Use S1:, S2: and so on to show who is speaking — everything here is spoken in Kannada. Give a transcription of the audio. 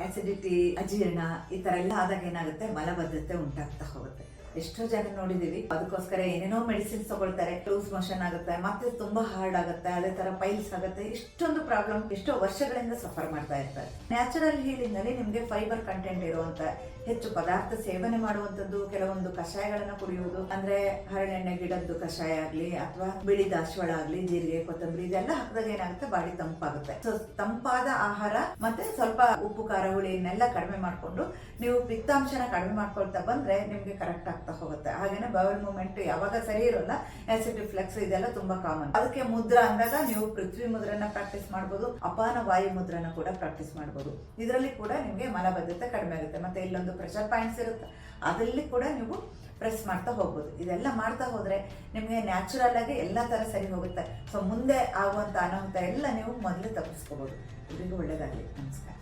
S1: ಆಸಿಡಿಟಿ, ಅಜೀರ್ಣ ಈ ತರ ಎಲ್ಲ ಆದಾಗ ಏನಾಗುತ್ತೆ, ಮಲಬದ್ಧತೆ ಉಂಟಾಗ್ತಾ ಹೋಗುತ್ತೆ. ಎಷ್ಟೋ ಜನ ನೋಡಿದೀವಿ, ಅದಕ್ಕೋಸ್ಕರ ಏನೇನೋ ಮೆಡಿಸಿನ್ಸ್ ತಗೊಳ್ತಾರೆ, ಲೂಸ್ ಮೋಷನ್ ಆಗುತ್ತೆ, ಮತ್ತೆ ತುಂಬಾ ಹಾರ್ಡ್ ಆಗುತ್ತೆ, ಅದೇ ತರ ಪೈಲ್ಸ್ ಆಗುತ್ತೆ, ಇಷ್ಟೊಂದು ಪ್ರಾಬ್ಲಮ್ ಎಷ್ಟೋ ವರ್ಷಗಳಿಂದ ಸಫರ್ ಮಾಡ್ತಾ ಇರ್ತಾರೆ. ನ್ಯಾಚುರಲ್ ಹೀಲಿಂಗ್ ಅಲ್ಲಿ ನಿಮ್ಗೆ ಫೈಬರ್ ಕಂಟೆಂಟ್ ಇರುವಂತ ಹೆಚ್ಚು ಪದಾರ್ಥ ಸೇವನೆ ಮಾಡುವಂತದ್ದು, ಕೆಲವೊಂದು ಕಷಾಯಗಳನ್ನ ಕುಡಿಯುವುದು, ಅಂದ್ರೆ ಹರಳೆಣ್ಣೆ ಗಿಡದ್ದು ಕಷಾಯ ಆಗ್ಲಿ ಅಥವಾ ಬಿಳಿ ದಾಸವಾಳ ಆಗ್ಲಿ, ಜೀರಿಗೆ, ಕೊತ್ತಂಬರಿ ಇದೆಲ್ಲ ಹಾಕಿದಾಗ ಏನಾಗುತ್ತೆ, ಬಾಡಿ ತಂಪಾಗುತ್ತೆ. ಸೊ ತಂಪಾದ ಆಹಾರ ಮತ್ತೆ ಸ್ವಲ್ಪ ಉಪ್ಪು, ಖಾರ, ಹುಳಿಯನ್ನೆಲ್ಲ ಕಡಿಮೆ ಮಾಡ್ಕೊಂಡು ನೀವು ಪಿತ್ತಾಂಶನ ಕಡಿಮೆ ಮಾಡ್ಕೊಳ್ತಾ ಬಂದ್ರೆ ನಿಮ್ಗೆ ಕರೆಕ್ಟ್ ಆಗ್ತಾ ಹೋಗುತ್ತೆ. ಹಾಗೇನೆ ಬವಲ್ ಮೂವ್ಮೆಂಟ್ ಯಾವಾಗ ಸರಿ ಇರೋಲ್ಲ, ಆಸಿಡ್ ರಿಫ್ಲೆಕ್ಸ್ ಇದೆಲ್ಲ ತುಂಬಾ ಕಾಮನ್. ಅದಕ್ಕೆ ಮುದ್ರಾ ಅಂದಾಗ ನೀವು ಪೃಥ್ವಿ ಮುದ್ರನ ಪ್ರಾಕ್ಟೀಸ್ ಮಾಡಬಹುದು, ಅಪಾನ ವಾಯು ಮುದ್ರನ ಕೂಡ ಪ್ರಾಕ್ಟೀಸ್ ಮಾಡಬಹುದು. ಇದರಲ್ಲಿ ಕೂಡ ನಿಮ್ಗೆ ಮಲಬದ್ಧತೆ ಕಡಿಮೆ ಆಗುತ್ತೆ. ಮತ್ತೆ ಇಲ್ಲೊಂದು ಪ್ರೆಷರ್ ಪಾಯಿಂಟ್ಸ್ ಇರುತ್ತೆ, ಅದರಲ್ಲಿ ಕೂಡ ನೀವು ಪ್ರೆಸ್ ಮಾಡ್ತಾ ಹೋಗ್ಬೋದು. ಇದೆಲ್ಲ ಮಾಡ್ತಾ ಹೋದ್ರೆ ನಿಮಗೆ ನ್ಯಾಚುರಲ್ ಆಗಿ ಎಲ್ಲಾ ತರ ಸರಿ ಹೋಗುತ್ತೆ. ಸೊ ಮುಂದೆ ಆಗುವಂತ ಅನಾಹುತ ಎಲ್ಲ ನೀವು ಮೊದಲೇ ತಪ್ಪಿಸ್ಕೋಬಹುದು. ಇವರಿಗೂ ಒಳ್ಳೇದಾಗಲಿ. ನಮಸ್ಕಾರ.